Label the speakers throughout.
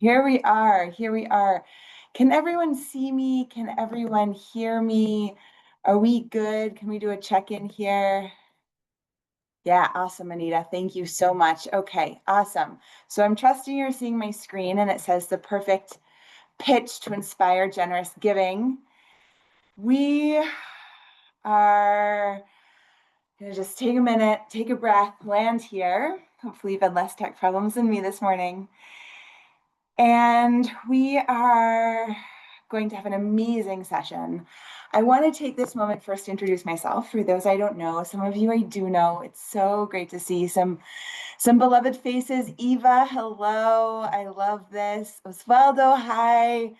Speaker 1: Here we are. Here we are. Can everyone see me? Can everyone hear me? Are we good? Can we do a check-in here? Yeah, awesome, Anita. Thank you so much. Okay, awesome. So I'm trusting you're seeing my screen and it says the perfect pitch to inspire generous giving. We are going to just take a minute, take a breath, land here. Hopefully you've had less tech problems than me this morning. And we are going to have an amazing session. I want to take this moment first to introduce myself. For those I don't know, some of you I do know. It's so great to see some beloved faces. Eva, hello. I love this. Osvaldo, hi.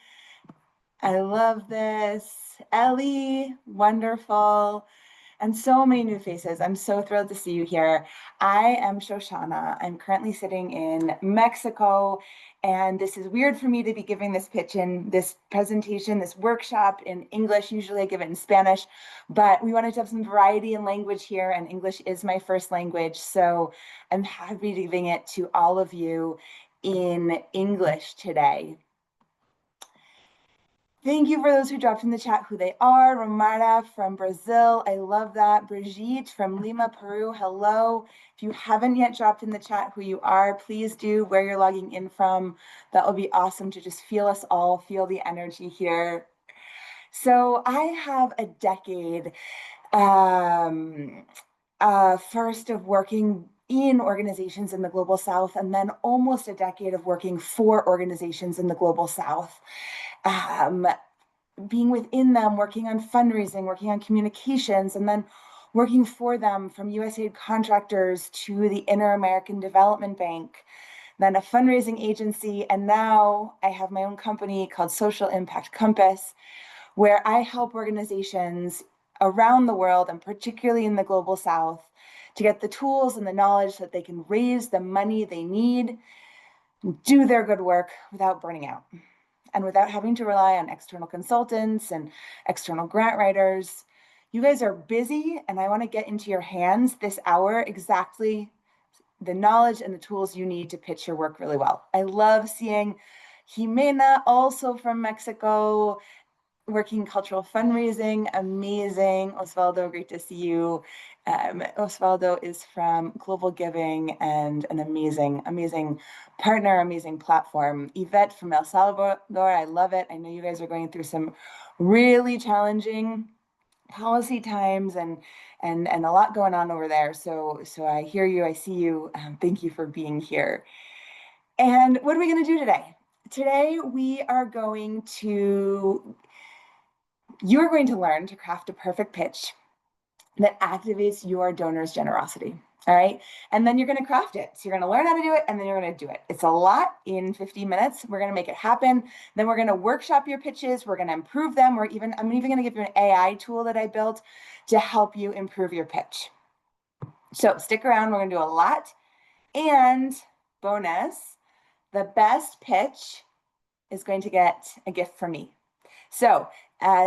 Speaker 1: I love this. Ellie, wonderful. And so many new faces. I'm so thrilled to see you here. I am Shoshana. I'm currently sitting in Mexico, and this is weird for me to be giving this pitch in this presentation, this workshop in English. Usually I give it in Spanish, but we wanted to have some variety in language here, and English is my first language, so I'm happy to be giving it to all of you in English today. Thank you for those who dropped in the chat who they are. Romara from Brazil, I love that. Brigitte from Lima, Peru, hello. If you haven't yet dropped in the chat who you are, please do, where you're logging in from. That will be awesome to just feel us all, feel the energy here. So I have a decade first of working in organizations in the Global South, and then almost a decade of working for organizations in the Global South. Being within them, working on fundraising, working on communications, and then working for them from USAID contractors to the Inter-American Development Bank, then a fundraising agency, and now I have my own company called Social Impact Compass, where I help organizations around the world, and particularly in the Global South, to get the tools and the knowledge so that they can raise the money they need, do their good work without burning out, and without having to rely on external consultants and external grant writers. You guys are busy, and I want to get into your hands this hour exactly the knowledge and the tools you need to pitch your work really well. I love seeing Jimena, also from Mexico, working cultural fundraising, amazing. Osvaldo, great to see you. Osvaldo is from Global Giving and an amazing, amazing partner, amazing platform. Yvette from El Salvador, I love it. I know you guys are going through some really challenging policy times and a lot going on over there. So I hear you, I see you. Thank you for being here. And what are we going to do today? Today we are going to you are going to learn to craft a perfect pitch that activates your donor's generosity. All right. And then you're going to craft it. So you're going to learn how to do it, and then you're going to do it. It's a lot in 50 minutes. We're going to make it happen. Then we're going to workshop your pitches. We're going to improve them. I'm even going to give you an AI tool that I built to help you improve your pitch. So stick around. We're going to do a lot. And bonus, the best pitch is going to get a gift from me. So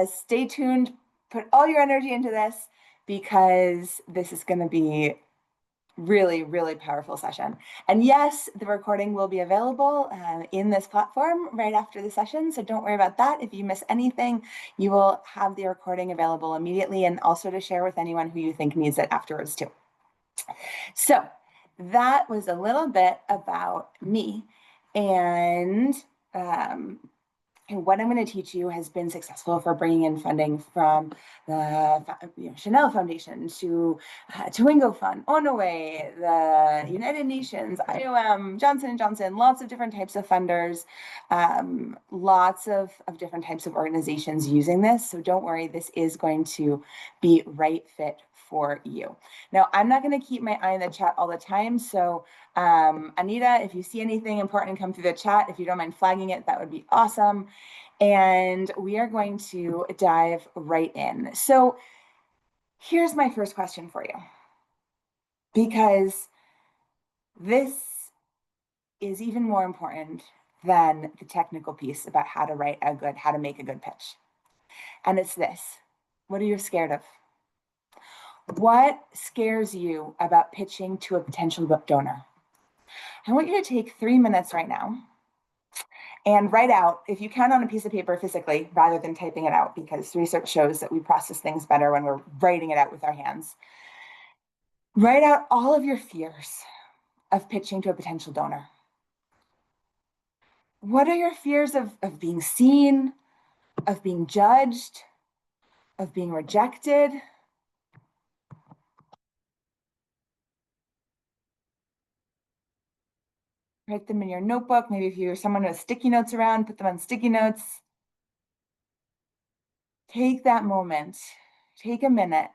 Speaker 1: stay tuned, put all your energy into this, because this is going to be really, really powerful session. And yes, the recording will be available in this platform right after the session. So don't worry about that. If you miss anything, you will have the recording available immediately, and also to share with anyone who you think needs it afterwards too. So that was a little bit about me, and what I'm going to teach you has been successful for bringing in funding from the Chanel Foundation to Wingo Fund, Onaway, the United Nations, IOM, Johnson & Johnson, lots of different types of funders, lots of different types of organizations using this. So don't worry, this is going to be right fit for you. Now, I'm not going to keep my eye on the chat all the time. So Anita, if you see anything important come through the chat, if you don't mind flagging it, that would be awesome. And we are going to dive right in. So here's my first question for you, because this is even more important than the technical piece about how to make a good pitch. And it's this: what are you scared of? What scares you about pitching to a potential donor? I want you to take 3 minutes right now, and write out, if you can, on a piece of paper physically rather than typing it out, because research shows that we process things better when we're writing it out with our hands. Write out all of your fears of pitching to a potential donor. What are your fears of being seen, of being judged, of being rejected? Write them in your notebook. Maybe if you're someone who has sticky notes around, put them on sticky notes. Take that moment, take a minute,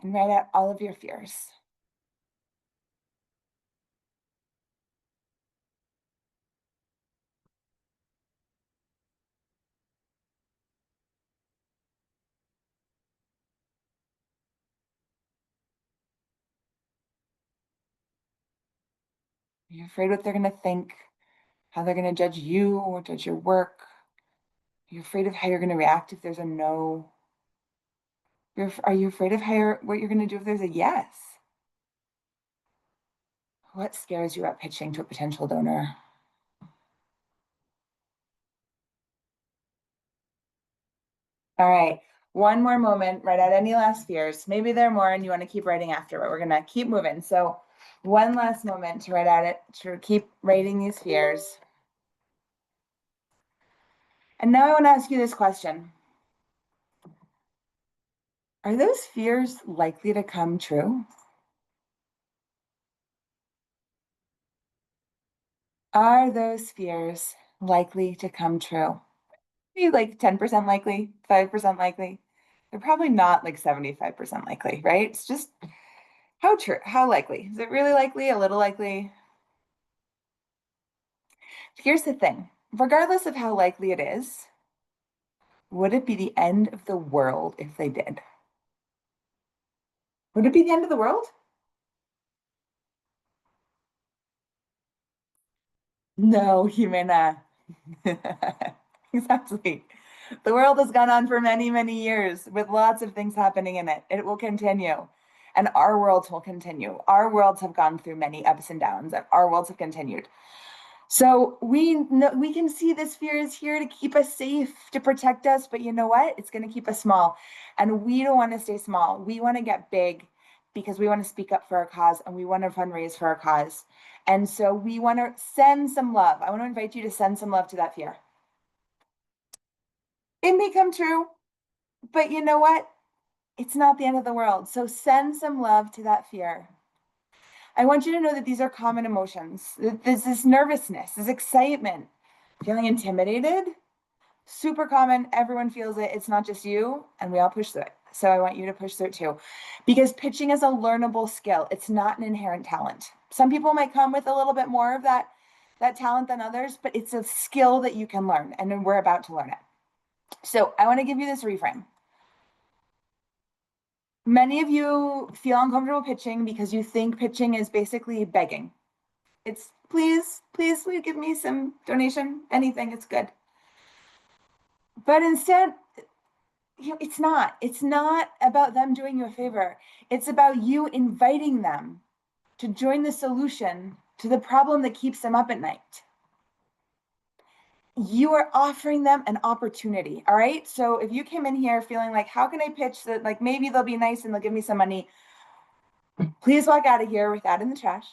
Speaker 1: and write out all of your fears. Are you afraid what they're going to think, how they're going to judge you or judge your work? Are you afraid of how you're going to react if there's a no? Are you afraid of what you're going to do if there's a yes? What scares you about pitching to a potential donor? All right, one more moment, write out any last fears. Maybe there are more and you want to keep writing after, but we're going to keep moving. So one last moment to write out it, to keep writing these fears. And now I want to ask you this question. Are those fears likely to come true? Are those fears likely to come true? Maybe like 10% likely, 5% likely. They're probably not like 75% likely, right? It's just how true, how likely? Is it really likely, a little likely? Here's the thing. Regardless of how likely it is, would it be the end of the world if they did? Would it be the end of the world? No, Jimena. Exactly. The world has gone on for many, many years with lots of things happening in it. It will continue. And our worlds will continue. Our worlds have gone through many ups and downs, and our worlds have continued. So we know, we can see this fear is here to keep us safe, to protect us, but you know what? It's going to keep us small. And we don't want to stay small. We want to get big because we want to speak up for our cause and we want to fundraise for our cause. And so we want to send some love. I want to invite you to send some love to that fear. It may come true, but you know what? It's not the end of the world. So send some love to that fear. I want you to know that these are common emotions. There's this nervousness, this excitement, feeling intimidated, super common. Everyone feels it. It's not just you, and we all push through it. So I want you to push through it too, because pitching is a learnable skill. It's not an inherent talent. Some people might come with a little bit more of that talent than others, but it's a skill that you can learn, and we're about to learn it. So I want to give you this reframe. Many of you feel uncomfortable pitching because you think pitching is basically begging. It's please, please, will you give me some donation? Anything, it's good. But instead, it's not about them doing you a favor. It's about you inviting them to join the solution to the problem that keeps them up at night. You are offering them an opportunity. All right. So if you came in here feeling like, how can I pitch that? Like maybe they'll be nice and they'll give me some money. Please walk out of here with that in the trash.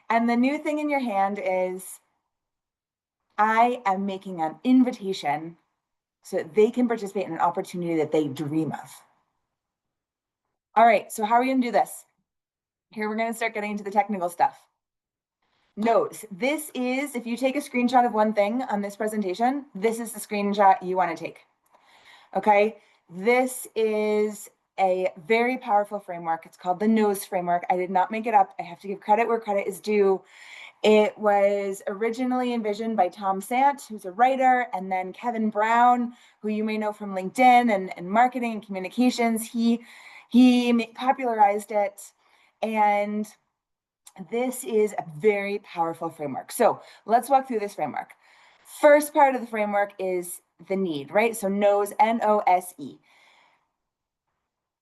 Speaker 1: And the new thing in your hand is, I am making an invitation so that they can participate in an opportunity that they dream of. All right, so how are we going to do this? Here, we're going to start getting into the technical stuff. Notes, this is, if you take a screenshot of one thing on this presentation, this is the screenshot you want to take. Okay, this is a very powerful framework. It's called the NOSE framework. I did not make it up. I have to give credit where credit is due. It was originally envisioned by Tom Sant, who's a writer, and then Kevin Brown, who you may know from LinkedIn and marketing and communications. He popularized it, and this is a very powerful framework. So let's walk through this framework. First part of the framework is the need, right? So NOSE, N-O-S-E.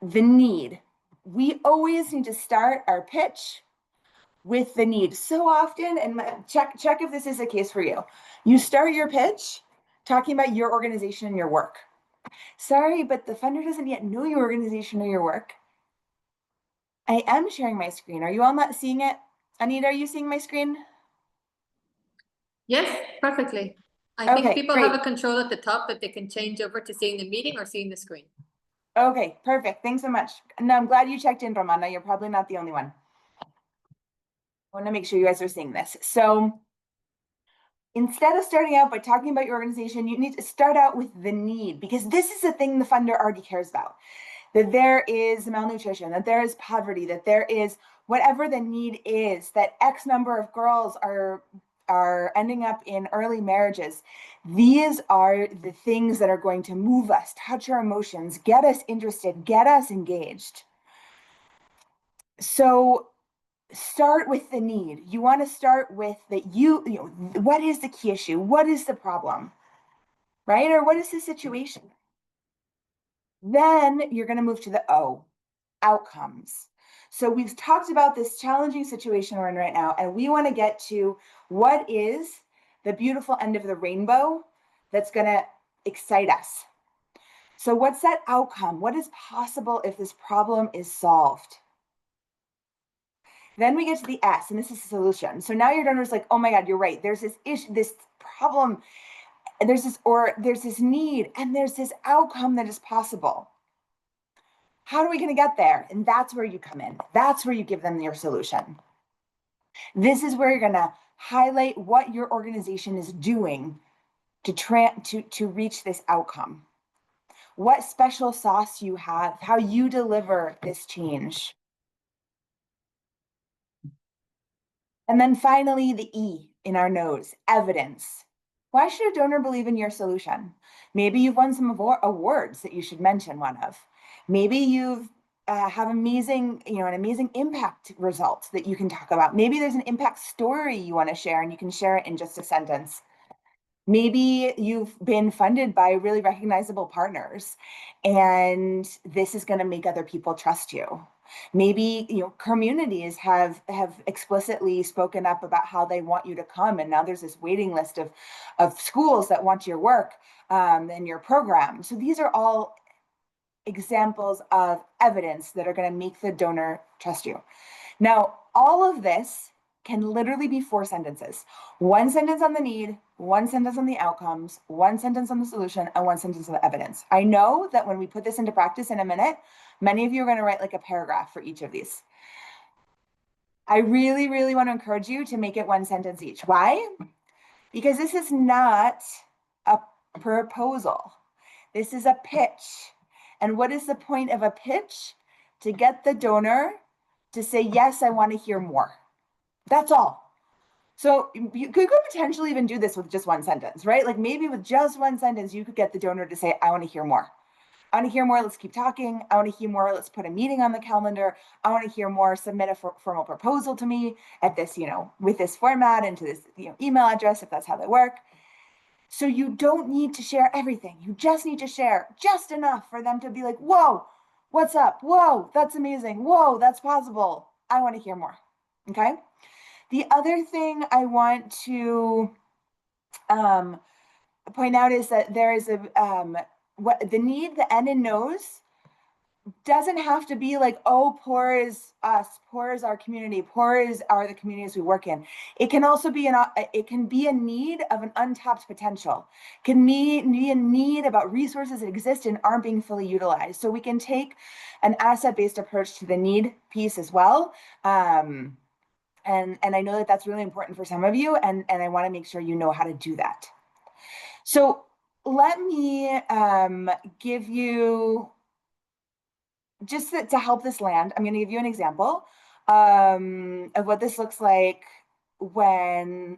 Speaker 1: The need. We always need to start our pitch with the need. So often, and check if this is the case for you. You start your pitch talking about your organization and your work. Sorry, but the funder doesn't yet know your organization or your work. I am sharing my screen. Are you all not seeing it? Anita, are you seeing my screen?
Speaker 2: Yes, perfectly. I think people have a control at the top that they can change over to seeing the meeting or seeing the screen.
Speaker 1: Okay, perfect. Thanks so much. No, I'm glad you checked in, Romana. You're probably not the only one. I want to make sure you guys are seeing this. So instead of starting out by talking about your organization, you need to start out with the need, because this is the thing the funder already cares about. That there is malnutrition, that there is poverty, that there is whatever the need is, that X number of girls are ending up in early marriages. These are the things that are going to move us, touch our emotions, get us interested, get us engaged. So start with the need. You want to start with that you know, what is the key issue? What is the problem? Right? Or what is the situation? Then you're going to move to the O, outcomes. So we've talked about this challenging situation we're in right now, and we want to get to what is the beautiful end of the rainbow that's going to excite us. So what's that outcome? What is possible if this problem is solved? Then we get to the S, and this is the solution. So now your donor's like, oh my God, you're right. There's this issue, this problem, and there's this need, and there's this outcome that is possible. How are we going to get there? And that's where you come in. That's where you give them your solution. This is where you're going to highlight what your organization is doing to reach this outcome. What special sauce you have, how you deliver this change. And then finally, the E in our nose, evidence. Why should a donor believe in your solution? Maybe you've won some awards that you should mention one of. Maybe you've have amazing, an amazing impact result that you can talk about. Maybe there's an impact story you want to share and you can share it in just a sentence. Maybe you've been funded by really recognizable partners and this is going to make other people trust you. Maybe communities have explicitly spoken up about how they want you to come, and now there's this waiting list of schools that want your work and your program. So these are all examples of evidence that are going to make the donor trust you. Now, all of this can literally be 4 sentences. 1 sentence on the need, 1 sentence on the outcomes, 1 sentence on the solution, and 1 sentence on the evidence. I know that when we put this into practice in a minute, many of you are going to write like a paragraph for each of these. I really, really want to encourage you to make it 1 sentence each. Why? Because this is not a proposal. This is a pitch. And what is the point of a pitch? To get the donor to say, yes, I want to hear more. That's all. So you could potentially even do this with just 1 sentence, right? Like maybe with just 1 sentence, you could get the donor to say, I want to hear more. I want to hear more. Let's keep talking. I want to hear more. Let's put a meeting on the calendar. I want to hear more. Submit a formal proposal to me at this, with this format and to this, email address, if that's how they work. So you don't need to share everything. You just need to share just enough for them to be like, whoa, what's up? Whoa, that's amazing. Whoa, that's possible. I want to hear more. Okay. The other thing I want to point out is that there is what the need, the N in nose, doesn't have to be like, oh, poor is us, poor is our community, poor are the communities we work in. It can also be it can be a need of an untapped potential. It can be a need about resources that exist and aren't being fully utilized. So we can take an asset-based approach to the need piece as well. And I know that that's really important for some of you, and I want to make sure you know how to do that. So let me give you, just to help this land, I'm going to give you an example of what this looks like when,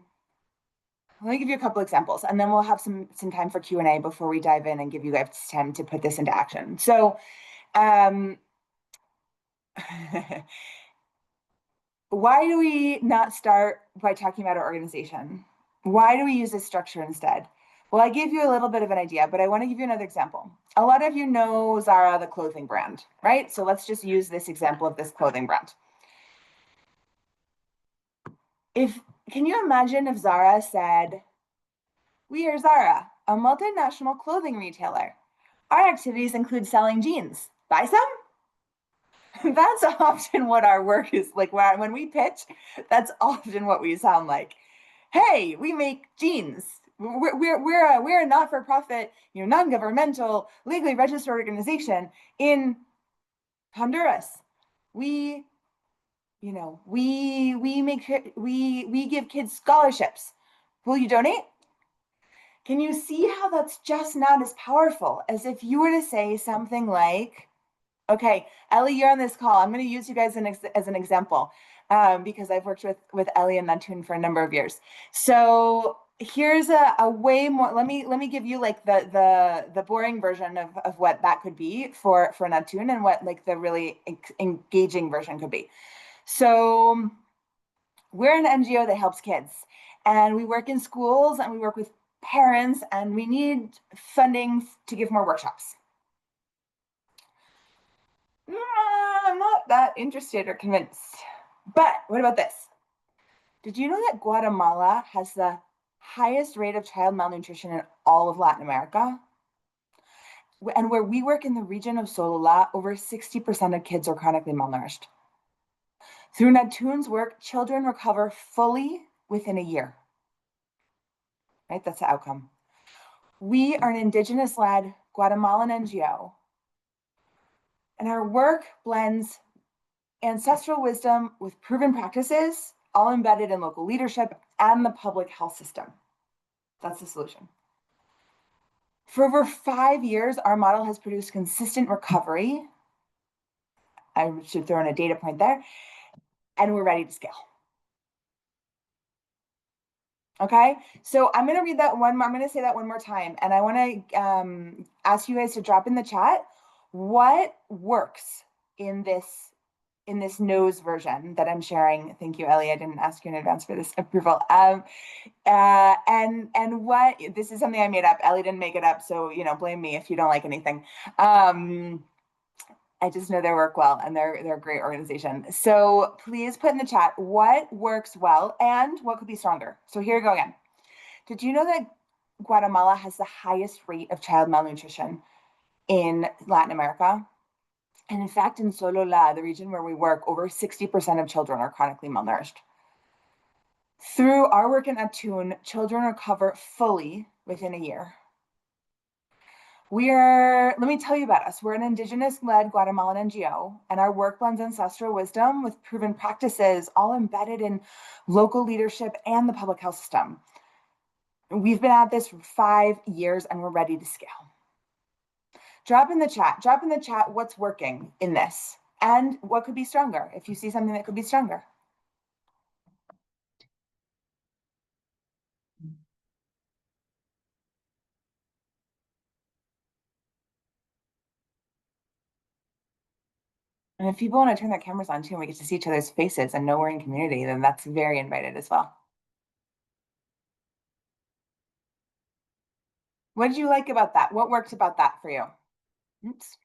Speaker 1: let me give you a couple examples, and then we'll have some time for Q&A before we dive in and give you guys time to put this into action. So why do we not start by talking about our organization? Why do we use this structure instead? Well, I gave you a little bit of an idea, but I want to give you another example. A lot of you know Zara, the clothing brand, right? So let's just use this example of this clothing brand. Can you imagine if Zara said, "We are Zara, a multinational clothing retailer. Our activities include selling jeans. Buy some?" That's often what our work is like. When we pitch, that's often what we sound like. Hey, we make jeans. We're a not-for-profit, non-governmental, legally registered organization in Honduras. We give kids scholarships. Will you donate? Can you see how that's just not as powerful as if you were to say something like, okay, Ellie, you're on this call. I'm going to use you guys as an example because I've worked with Ellie and Natun for a number of years. So here's a way more. Let me give you like the boring version of what that could be for Natun and what like the really engaging version could be. So we're an NGO that helps kids, and we work in schools and we work with parents, and we need funding to give more workshops. I'm not that interested or convinced. But what about this? Did you know that Guatemala has the highest rate of child malnutrition in all of Latin America? And where we work in the region of Solula, over 60% of kids are chronically malnourished. Through Natun's work, children recover fully within a year. Right? That's the outcome. We are an Indigenous-led Guatemalan NGO, and our work blends ancestral wisdom with proven practices, all embedded in local leadership and the public health system. That's the solution. For over 5 years, our model has produced consistent recovery. I should throw in a data point there, and we're ready to scale. Okay, so I'm going to read that one. I'm going to say that one more time, and I want to ask you guys to drop in the chat what works in this nose version that I'm sharing. Thank you, Ellie. I didn't ask you in advance for this approval. And what, this is something I made up. Ellie didn't make it up, so blame me if you don't like anything. I just know their work well, and they're a great organization. So please put in the chat what works well and what could be stronger. So here we go again. Did you know that Guatemala has the highest rate of child malnutrition in Latin America? And in fact, in Solula, the region where we work, over 60% of children are chronically malnourished. Through our work in Natun, children recover fully within a year. Let me tell you about us. We're an Indigenous-led Guatemalan NGO, and our work blends ancestral wisdom with proven practices, all embedded in local leadership and the public health system. We've been at this for 5 years, and we're ready to scale. Drop in the chat what's working in this and what could be stronger if you see something that could be stronger. And if people want to turn their cameras on too, and we get to see each other's faces and know we're in community, then that's very invited as well. What did you like about that? What worked about that for you? Oops.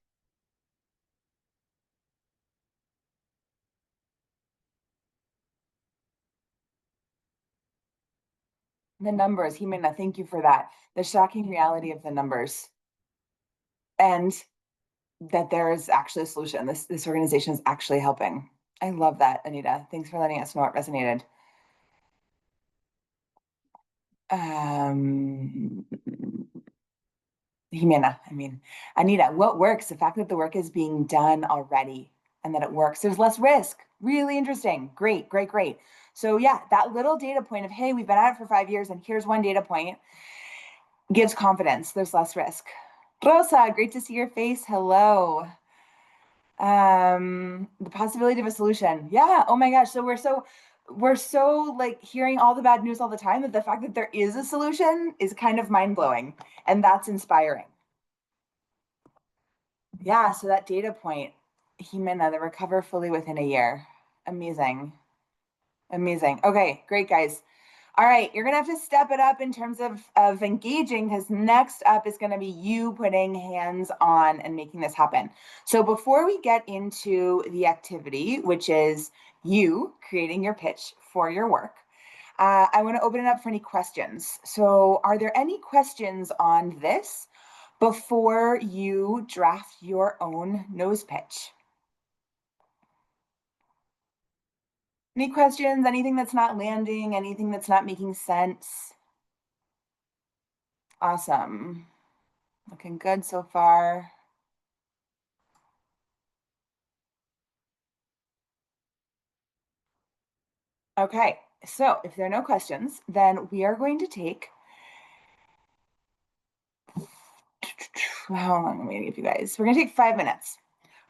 Speaker 1: The numbers, Jimena, thank you for that. The shocking reality of the numbers. And that there is actually a solution. This organization is actually helping. I love that, Anita. Thanks for letting us know it resonated. Jimena, Anita, what works? The fact that the work is being done already and that it works. There's less risk. Really interesting. Great, great, great. So yeah, that little data point of, hey, we've been at it for 5 years and here's one data point gives confidence. There's less risk. Rosa, great to see your face. Hello. The possibility of a solution. Yeah. Oh my gosh. So we're so like hearing all the bad news all the time that the fact that there is a solution is kind of mind-blowing, and that's inspiring. Yeah, so that data point, Jimena, the recover fully within a year. Amazing. Amazing. Okay, great, guys. All right, you're gonna have to step it up in terms of engaging, because next up is gonna be you putting hands on and making this happen. So before we get into the activity, which is you creating your pitch for your work, I want to open it up for any questions. So are there any questions on this before you draft your own nose pitch? Any questions? Anything that's not landing? Anything that's not making sense? Awesome. Looking good so far. Okay, so if there are no questions, then we are going to take, how long am I gonna give you guys? We're gonna take 5 minutes.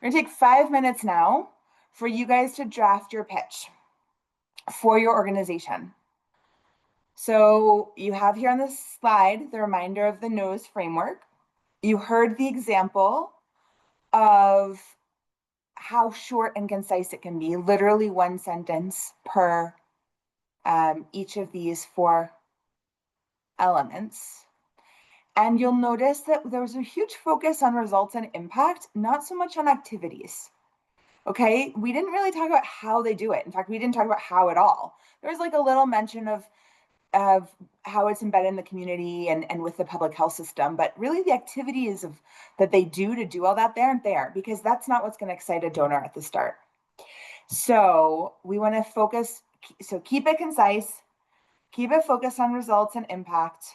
Speaker 1: We're gonna take 5 minutes now for you guys to draft your pitch for your organization. So you have here on this slide the reminder of the nose framework. You heard the example of how short and concise it can be, literally one sentence per each of these 4 elements. And you'll notice that there was a huge focus on results and impact, not so much on activities. Okay, we didn't really talk about how they do it. In fact, we didn't talk about how at all. There was like a little mention of how it's embedded in the community and with the public health system, but really the activities of that they do to do all that, they aren't there, because that's not what's going to excite a donor at the start. So we want to focus, so keep it concise, keep it focused on results and impact.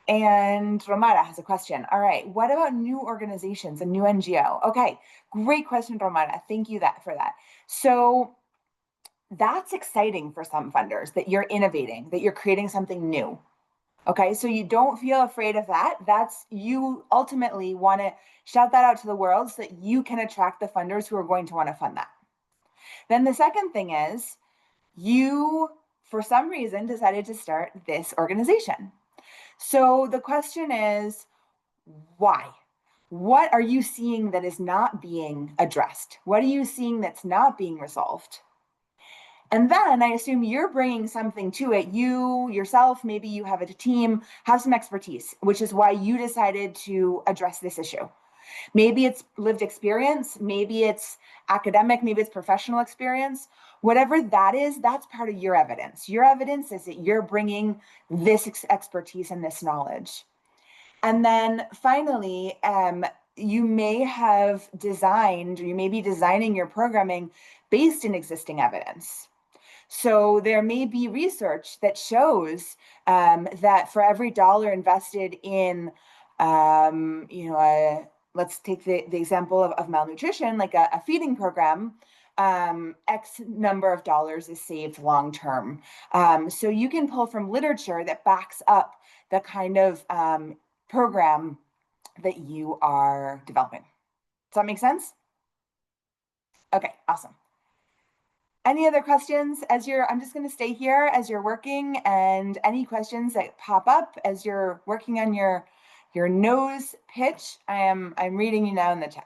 Speaker 1: And Romara has a question. All right, what about new organizations, a new NGO? Okay, great question, Romara. Thank you for that. So that's exciting for some funders, that you're innovating, that you're creating something new. Okay, so you don't feel afraid of that. That's, you ultimately want to shout that out to the world so that you can attract the funders who are going to want to fund that. Then the second thing is, you, for some reason, decided to start this organization. So the question is, why? What are you seeing that is not being addressed? What are you seeing that's not being resolved? And then I assume you're bringing something to it. You yourself, maybe you have a team, have some expertise, which is why you decided to address this issue. Maybe it's lived experience, maybe it's academic, maybe it's professional experience. Whatever that is, that's part of your evidence. Your evidence is that you're bringing this expertise and this knowledge. And then finally, you may have designed, or you may be designing your programming based in existing evidence. So there may be research that shows that for every dollar invested in, let's take the example of malnutrition, like a feeding program, X number of dollars is saved long term. So you can pull from literature that backs up the kind of program that you are developing. Does that make sense? Okay, awesome. Any other questions I'm just going to stay here as you're working, and any questions that pop up as you're working on your nose pitch, I'm reading you now in the chat.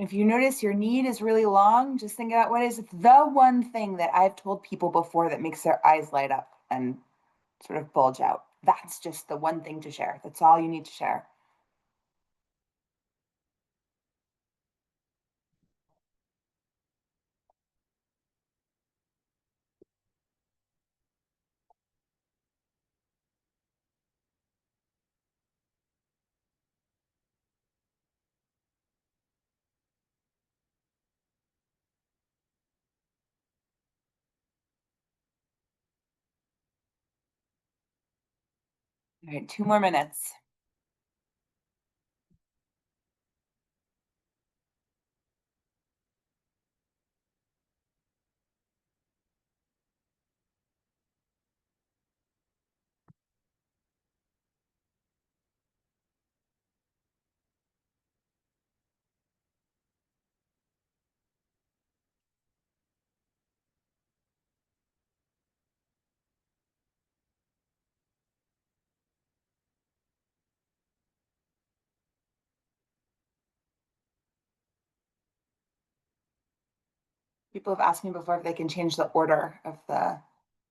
Speaker 1: If you notice your need is really long, just think about what is the one thing that I've told people before that makes their eyes light up and sort of bulge out. That's just the one thing to share. That's all you need to share. All right, 2 more minutes. People have asked me before if they can change the order of the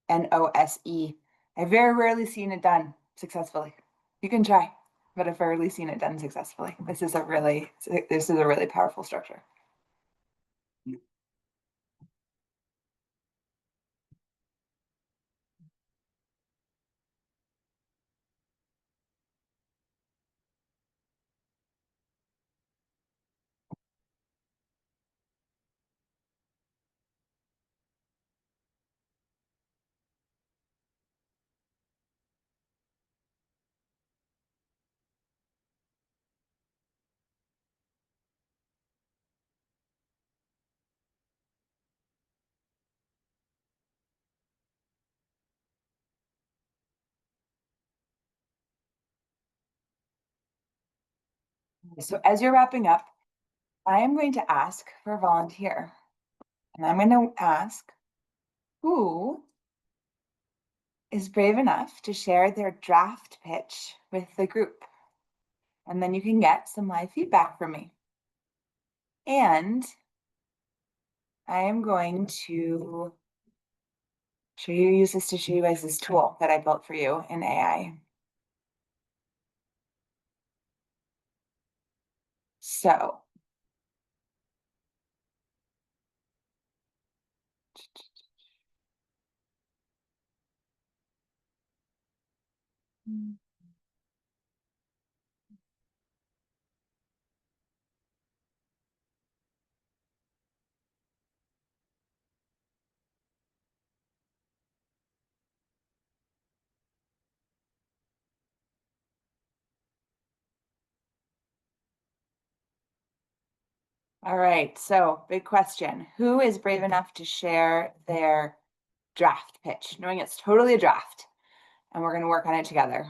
Speaker 1: NOSE. I've very rarely seen it done successfully. You can try, but I've rarely seen it done successfully. This is a really powerful structure. So as you're wrapping up, I am going to ask for a volunteer. And I'm going to ask who is brave enough to share their draft pitch with the group. And then you can get some live feedback from me. And I am going to use this to show you guys this tool that I built for you in AI. So all right, so big question. Who is brave enough to share their draft pitch, knowing it's totally a draft, and we're going to work on it together?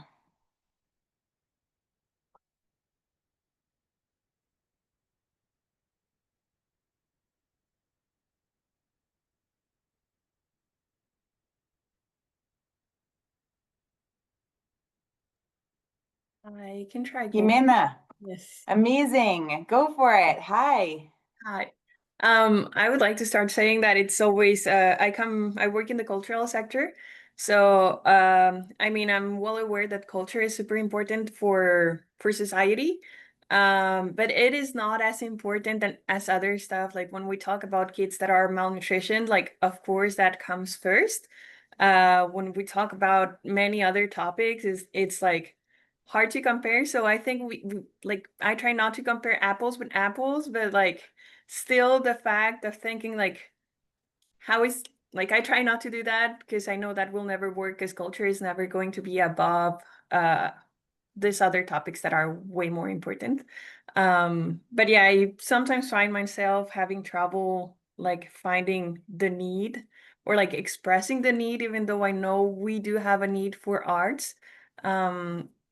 Speaker 3: I can try.
Speaker 1: Jimena,
Speaker 3: Yes.
Speaker 1: amazing. Go for it. Hi.
Speaker 3: Hi. I would like to start saying that it's always I work in the cultural sector. So I mean I'm well aware that culture is super important for society. But it is not as important as other stuff. Like when we talk about kids that are malnutrition, like of course that comes first. When we talk about many other topics, it's like hard to compare. So I think we like I try not to compare apples with apples, but like still the fact of thinking like how is like I try not to do that because I know that will never work because culture is never going to be above these other topics that are way more important. But yeah, I sometimes find myself having trouble like finding the need or like expressing the need, even though I know we do have a need for arts.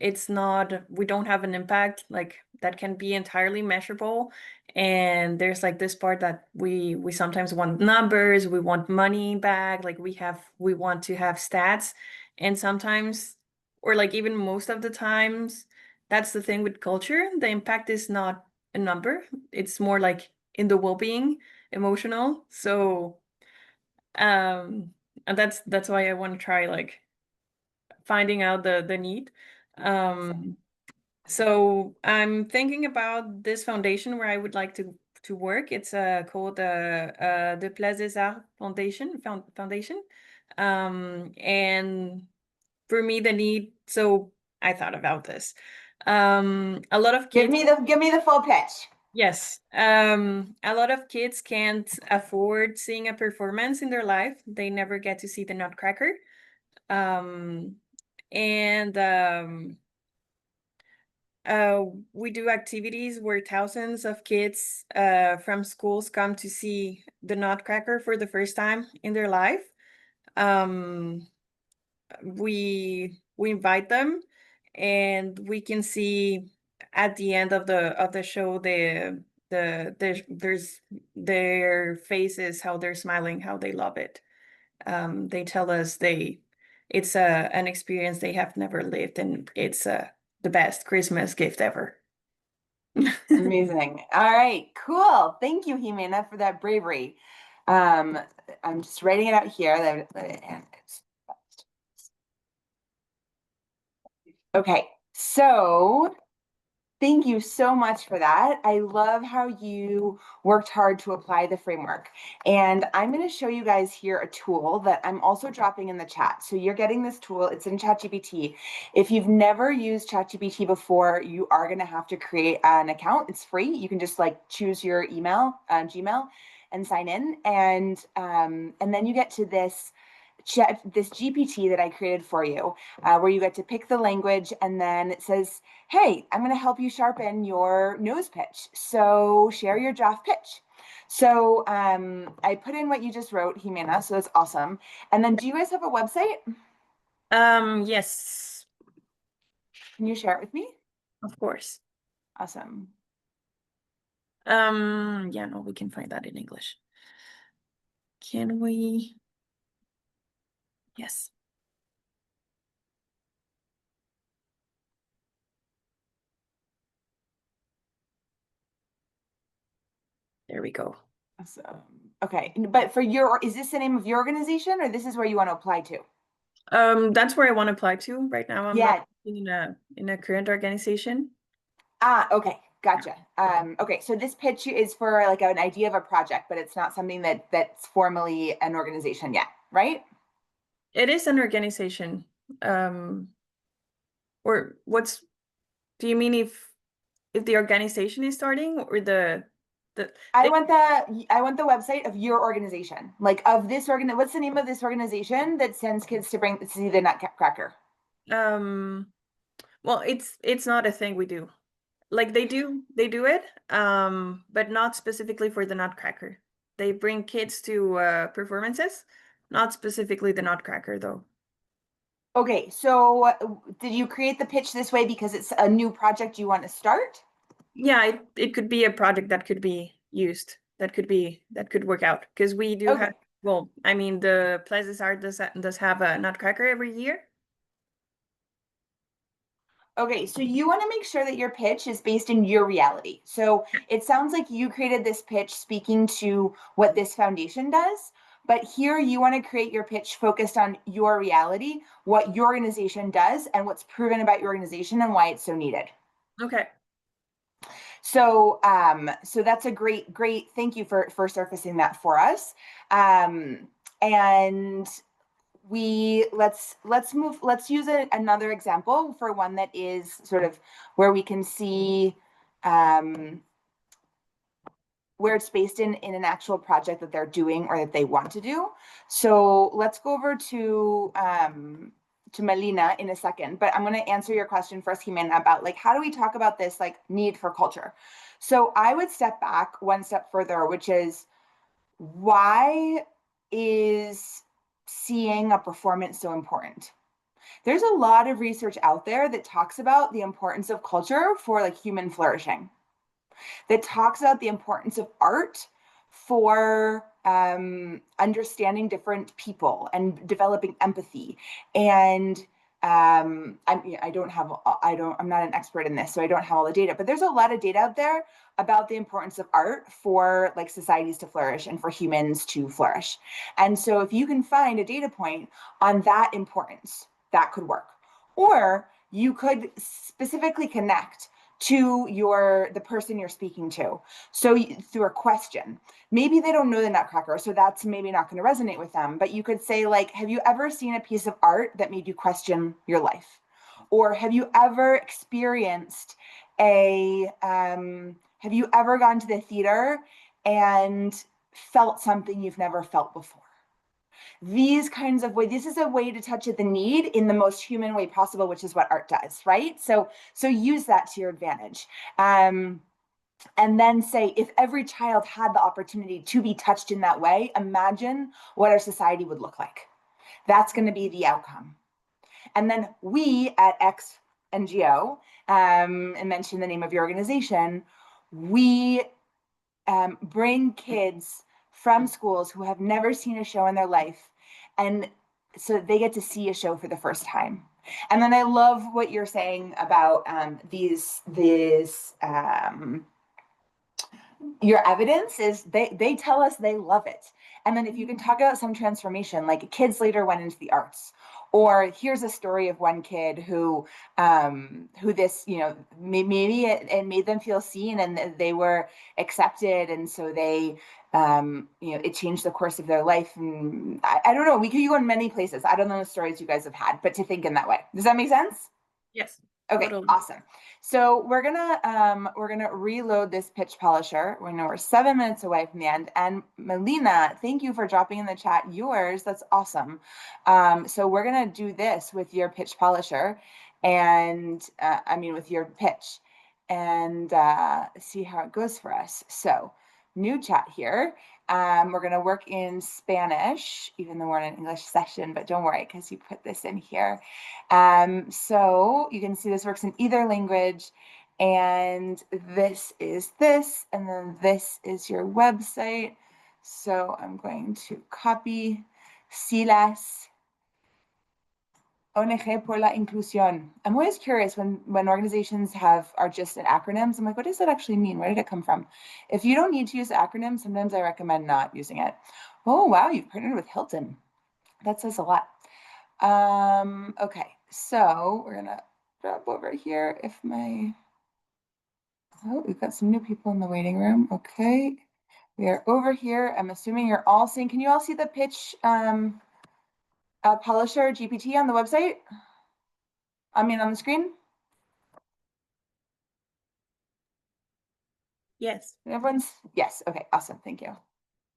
Speaker 3: It's not, we don't have an impact like that can be entirely measurable. And there's like this part that we sometimes want numbers, we want money back, like we want to have stats. And sometimes or like even most of the times, that's the thing with culture. The impact is not a number. It's more like in the well-being, emotional. So and that's why I want to try like finding out the need. So I'm thinking about this foundation where I would like to work. It's called the Place des Arts Foundation. And for me, the need. So I thought about this. A lot of kids.
Speaker 1: Give me the full pitch.
Speaker 3: Yes. A lot of kids can't afford seeing a performance in their life. They never get to see the Nutcracker. And we do activities where thousands of kids from schools come to see the Nutcracker for the first time in their life. We invite them, and we can see at the end of the show there's their faces, how they're smiling, how they love it. They tell us it's an experience they have never lived, and it's the best Christmas gift ever.
Speaker 1: Amazing. All right, cool. Thank you, Jimena, for that bravery. I'm just writing it out here. Okay, so thank you so much for that. I love how you worked hard to apply the framework. And I'm going to show you guys here a tool that I'm also dropping in the chat. So you're getting this tool. It's in ChatGPT. If you've never used ChatGPT before, you are going to have to create an account. It's free. You can just like choose your email, Gmail, and sign in. And then you get to this GPT that I created for you, where you get to pick the language, and then it says, hey, I'm going to help you sharpen your nose pitch. So share your draft pitch. So I put in what you just wrote, Jimena, so that's awesome. And then do you guys have a website?
Speaker 3: Yes.
Speaker 1: Can you share it with me?
Speaker 3: Of course.
Speaker 1: Awesome.
Speaker 3: Yeah, no, we can find that in English. Can we? Yes. There we go.
Speaker 1: Awesome. Okay, but is this the name of your organization, or this is where you want to apply to?
Speaker 3: That's where I want to apply to right now. I'm not in a current organization.
Speaker 1: Okay, gotcha. Okay, so this pitch is for like an idea of a project, but it's not something that's formally an organization yet, right?
Speaker 3: It is an organization. Or do you mean if the organization is starting, or
Speaker 1: I want the website of your organization, like of this what's the name of this organization that sends kids to see the Nutcracker?
Speaker 3: Well, it's not a thing we do. Like they do it, but not specifically for the Nutcracker. They bring kids to performances, not specifically the Nutcracker though.
Speaker 1: Okay, so did you create the pitch this way because it's a new project you want to start?
Speaker 3: Yeah, it could be a project that could be used, that could work out, because we do have, well, I mean, the Place des Arts does have a Nutcracker every year.
Speaker 1: Okay, so you want to make sure that your pitch is based in your reality. So it sounds like you created this pitch speaking to what this foundation does, but here you want to create your pitch focused on your reality, what your organization does, and what's proven about your organization and why it's so needed.
Speaker 3: Okay.
Speaker 1: So so that's a great thank you for surfacing that for us. And let's use another example for one that is sort of where we can see where it's based in an actual project that they're doing or that they want to do. So let's go over to Melina in a second, but I'm going to answer your question first, Jimena, about like, how do we talk about this like need for culture? So I would step back one step further, which is, why is seeing a performance so important? There's a lot of research out there that talks about the importance of culture for like human flourishing, that talks about the importance of art for understanding different people and developing empathy. And I'm not an expert in this, so I don't have all the data, but there's a lot of data out there about the importance of art for like societies to flourish and for humans to flourish. And so if you can find a data point on that importance, that could work. Or you could specifically connect to the person you're speaking to. So through a question, maybe they don't know the Nutcracker, so that's maybe not going to resonate with them, but you could say like, have you ever seen a piece of art that made you question your life? Or have you ever experienced have you ever gone to the theater and felt something you've never felt before? These kinds of ways, this is a way to touch at the need in the most human way possible, which is what art does, right? So use that to your advantage. And then say, if every child had the opportunity to be touched in that way, imagine what our society would look like. That's going to be the outcome. And then we at X NGO, and mention the name of your organization, we bring kids from schools who have never seen a show in their life, and so they get to see a show for the first time. And then I love what you're saying about your evidence is they tell us they love it. And then if you can talk about some transformation, like kids later went into the arts, or here's a story of one kid who this, maybe it made them feel seen and they were accepted. And so they, it changed the course of their life. And I don't know, we could go in many places. I don't know the stories you guys have had, but to think in that way. Does that make sense?
Speaker 3: Yes.
Speaker 1: Okay,
Speaker 3: Totally.
Speaker 1: awesome. So we're gonna reload this pitch polisher. We know we're 7 minutes away from the end. And Melina, thank you for dropping in the chat yours. That's awesome. So we're gonna do this with your pitch polisher, and with your pitch, and see how it goes for us. So new chat here. We're going to work in Spanish, even though we're in an English session, but don't worry because you put this in here. So you can see this works in either language, and this is this, and then this is your website. So I'm going to copy SILAS. ONG por la Inclusión. I'm always curious when organizations are just in acronyms. I'm like, what does that actually mean? Where did it come from? If you don't need to use acronyms, sometimes I recommend not using it. Oh, wow, you've partnered with Hilton. That says a lot. Okay, so we're gonna drop over here. We've got some new people in the waiting room. Okay, we are over here. I'm assuming you're all seeing, can you all see the pitch polisher GPT on the website? On the screen?
Speaker 3: Yes.
Speaker 1: Yes. Okay, awesome. Thank you.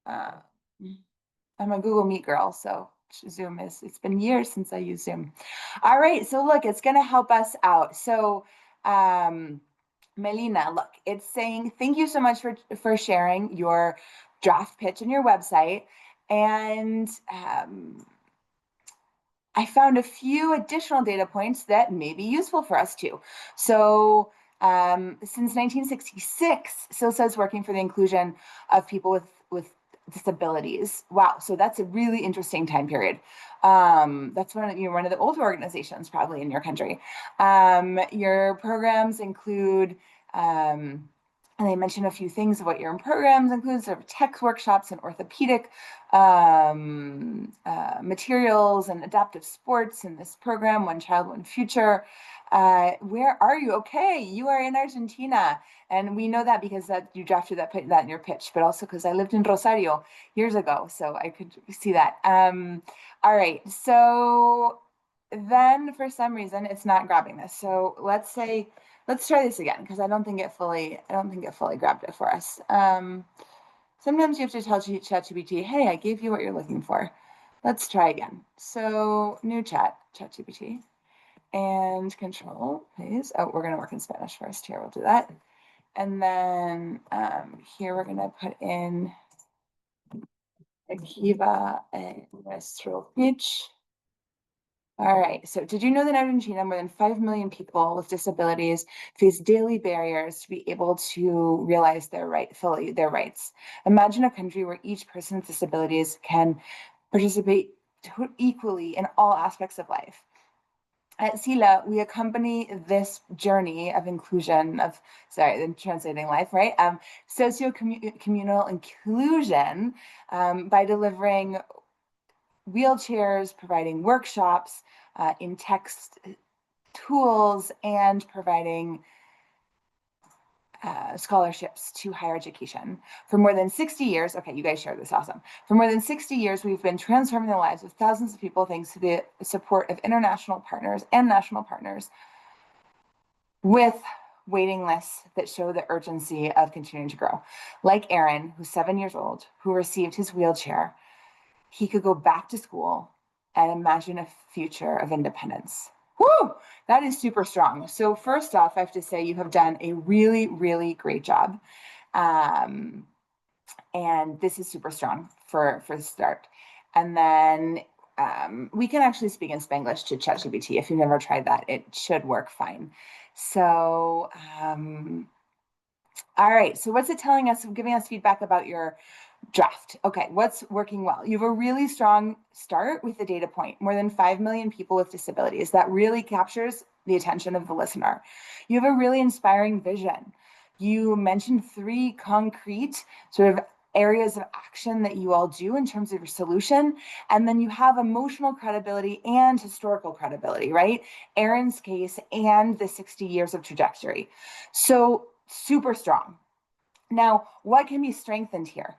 Speaker 1: I'm a Google Meet girl, so Zoom it's been years since I used Zoom. All right, so look, it's gonna help us out. So Melina, look, it's saying, thank you so much for sharing your draft pitch and your website. And I found a few additional data points that may be useful for us too. So since 1966, SILSA is working for the inclusion of people with disabilities. Wow, so that's a really interesting time period. That's one of the older organizations probably in your country. Your programs include, and I mentioned a few things of what your programs include, sort of tech workshops and orthopedic materials and adaptive sports in this program, One Child, One Future. Where are you? Okay, you are in Argentina. And we know that because you drafted that in your pitch, but also because I lived in Rosario years ago, so I could see that. All right, so then for some reason it's not grabbing this. So let's try this again because I don't think it fully grabbed it for us. Sometimes you have to tell ChatGPT, hey, I gave you what you're looking for. Let's try again. So new ChatGPT, and control, please. Oh, we're going to work in Spanish first here. We'll do that. And then here we're going to put in aquí va nuestro pitch. All right, so did you know that in Argentina, more than 5 million people with disabilities face daily barriers to be able to realize their rights? Imagine a country where each person with disabilities can participate equally in all aspects of life. At SILA, we accompany this journey of inclusion I'm translating life, right? Socio-communal inclusion by delivering wheelchairs, providing workshops, in-text tools, and providing scholarships to higher education. For more than 60 years, okay, you guys share this, awesome. For more than 60 years, we've been transforming the lives of thousands of people thanks to the support of international partners and national partners with waiting lists that show the urgency of continuing to grow. Like Aaron, who's 7 years old, who received his wheelchair, he could go back to school and imagine a future of independence. Woo! That is super strong. So first off, I have to say you have done a really, really great job. And this is super strong for the start. And then we can actually speak in Spanglish to ChatGPT. If you've never tried that, it should work fine. So, all right. So what's it telling us, giving us feedback about your draft? Okay, what's working well? You have a really strong start with the data point, more than 5 million people with disabilities. That really captures the attention of the listener. You have a really inspiring vision. You mentioned 3 concrete sort of areas of action that you all do in terms of your solution. And then you have emotional credibility and historical credibility, right? Aaron's case and the 60 years of trajectory. So super strong. Now, what can be strengthened here?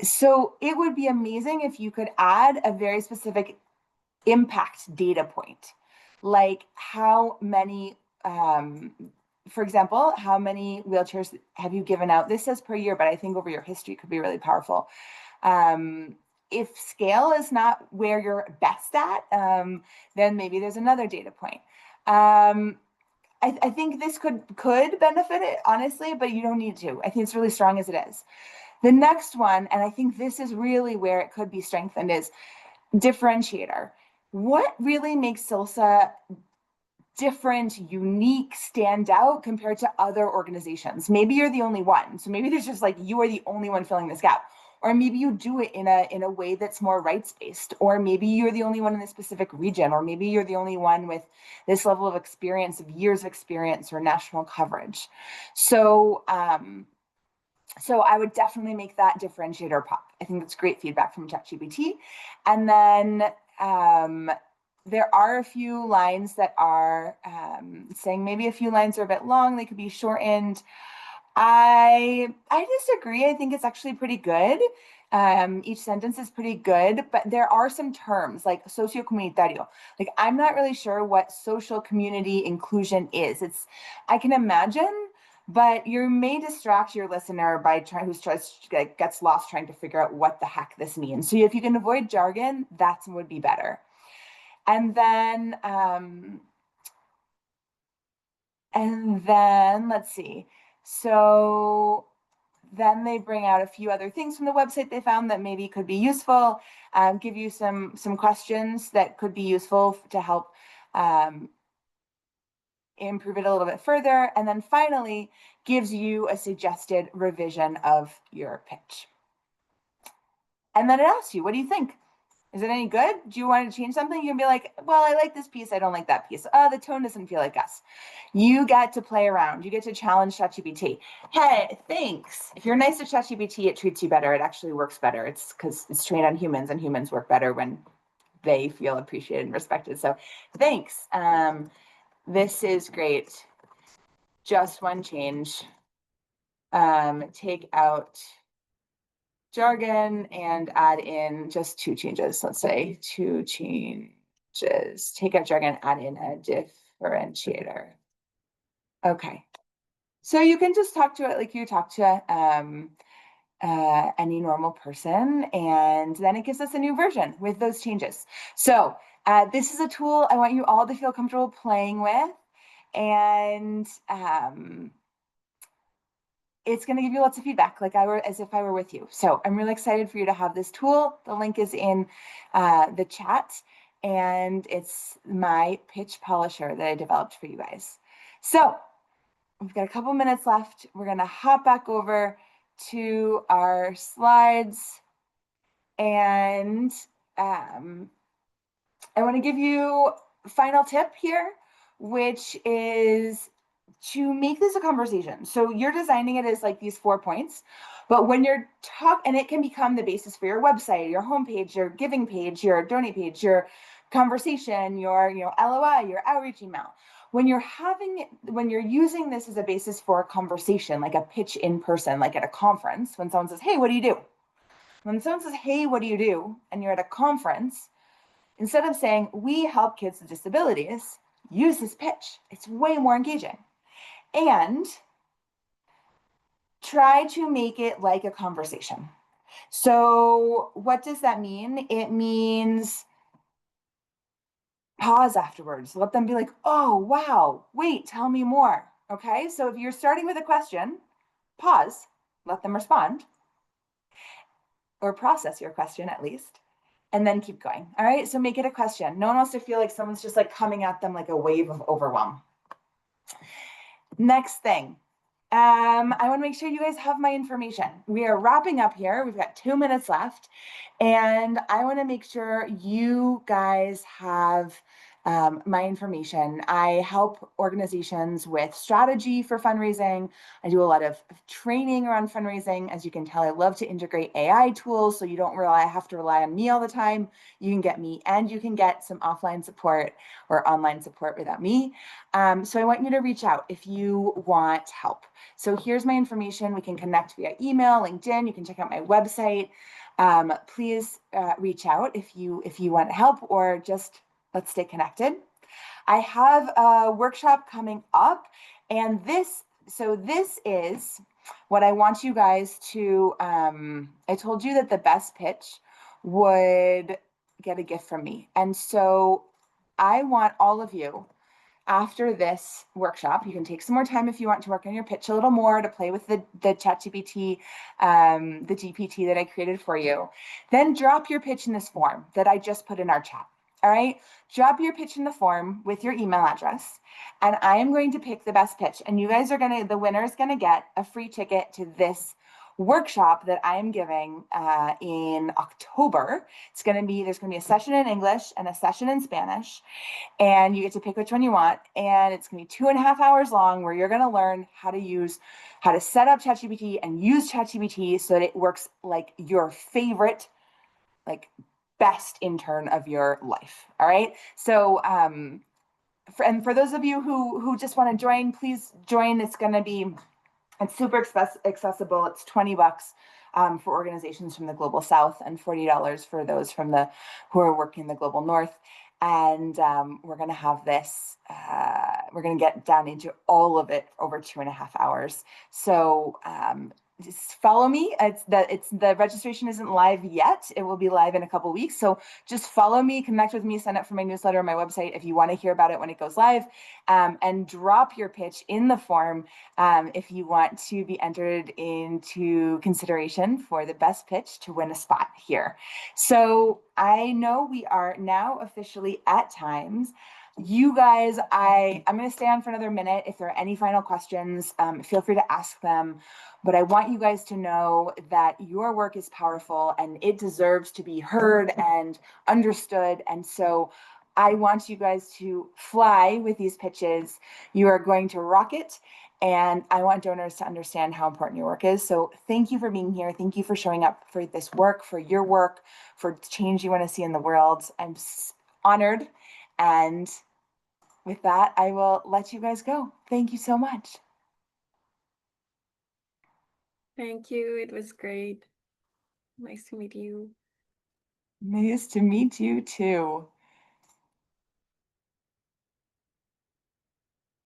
Speaker 1: So it would be amazing if you could add a very specific impact data point, like how many, for example, how many wheelchairs have you given out? This says per year, but I think over your history could be really powerful. If scale is not where you're best at, then maybe there's another data point. I think this could benefit it, honestly, but you don't need to. I think it's really strong as it is. The next one, and I think this is really where it could be strengthened, is differentiator. What really makes SILSA different, unique, stand out compared to other organizations? Maybe you're the only one. So maybe there's just like, you are the only one filling this gap. Or maybe you do it in a way that's more rights-based, or maybe you're the only one in a specific region, or maybe you're the only one with this level of experience, of years of experience or national coverage. So, so I would definitely make that differentiator pop. I think that's great feedback from ChatGPT. And then there are a few lines that are saying maybe a few lines are a bit long, they could be shortened. I disagree. I think it's actually pretty good. Each sentence is pretty good, but there are some terms like socio-comunitario. Like, I'm not really sure what social community inclusion is. I can imagine, but you may distract your listener by gets lost trying to figure out what the heck this means. So if you can avoid jargon, that would be better. And then let's see. So then they bring out a few other things from the website they found that maybe could be useful, give you some questions that could be useful to help improve it a little bit further. And then finally, gives you a suggested revision of your pitch. And then it asks you, what do you think? Is it any good? Do you want to change something? You can be like, well, I like this piece. I don't like that piece. Oh, the tone doesn't feel like us. You get to play around. You get to challenge ChatGPT. Hey, thanks. If you're nice to ChatGPT, it treats you better. It actually works better. It's because it's trained on humans, and humans work better when they feel appreciated and respected. So thanks. This is great. Just one change. Take out jargon and add in just 2 changes. Let's say 2 changes. Take out jargon, add in a differentiator. Okay. So you can just talk to it like you talk to any normal person, and then it gives us a new version with those changes. So this is a tool I want you all to feel comfortable playing with, and it's going to give you lots of feedback, like as if I were with you. So I'm really excited for you to have this tool. The link is in the chat, and it's my pitch polisher that I developed for you guys. So we've got a couple minutes left. We're going to hop back over to our slides, and I want to give you final tip here, which is to make this a conversation. So you're designing it as like these 4 points, but when you're and it can become the basis for your website, your homepage, your giving page, your donate page, your conversation, your LOI, your outreach email. When you're using this as a basis for a conversation, like a pitch in person, like at a conference, when someone says, "Hey, what do you do?" When someone says, "Hey, what do you do?" and you're at a conference, instead of saying, "We help kids with disabilities," use this pitch. It's way more engaging. And try to make it like a conversation. So what does that mean? It means pause afterwards. Let them be like, "Oh, wow, wait, tell me more." Okay, so if you're starting with a question, pause, let them respond or process your question at least, and then keep going. All right, so make it a question. No one wants to feel like someone's just like coming at them like a wave of overwhelm. Next thing, I want to make sure you guys have my information. We are wrapping up here. We've got 2 minutes left, and I want to make sure you guys have my information. I help organizations with strategy for fundraising. I do a lot of training around fundraising. As you can tell, I love to integrate AI tools, so you don't have to rely on me all the time. You can get me, and you can get some offline support or online support without me. So I want you to reach out if you want help. So here's my information. We can connect via email, LinkedIn. You can check out my website. Please reach out if you want help, or just let's stay connected. I have a workshop coming up, and this is what I want you guys to, I told you that the best pitch would get a gift from me. And so I want all of you, after this workshop, you can take some more time if you want to work on your pitch a little more, to play with the ChatGPT, the GPT that I created for you. Then drop your pitch in this form that I just put in our chat. All right, drop your pitch in the form with your email address, and I am going to pick the best pitch. And you guys are the winner is gonna get a free ticket to this workshop that I am giving in October. There's gonna be a session in English and a session in Spanish, and you get to pick which one you want. And it's gonna be 2.5 hours long, where you're gonna learn how to set up ChatGPT and use ChatGPT so that it works like your favorite, like best intern of your life. All right. So, for those of you who just want to join, please join. It's super accessible. It's $20 for organizations from the global South, and $40 for those who are working in the global North. And we're going to have this, we're going to get down into all of it over 2.5 hours. So just follow me. The registration isn't live yet. It will be live in a couple weeks. So just follow me, connect with me, sign up for my newsletter on my website if you want to hear about it when it goes live, and drop your pitch in the form if you want to be entered into consideration for the best pitch to win a spot here. So I know we are now officially at times. You guys, I'm going to stay on for another minute. If there are any final questions, feel free to ask them. But I want you guys to know that your work is powerful and it deserves to be heard and understood. And so I want you guys to fly with these pitches. You are going to rock it. And I want donors to understand how important your work is. So thank you for being here. Thank you for showing up for this work, for your work, for change you want to see in the world. I'm honored. And with that, I will let you guys go. Thank you so much.
Speaker 3: Thank you. It was great. Nice to meet you.
Speaker 1: Nice to meet you too.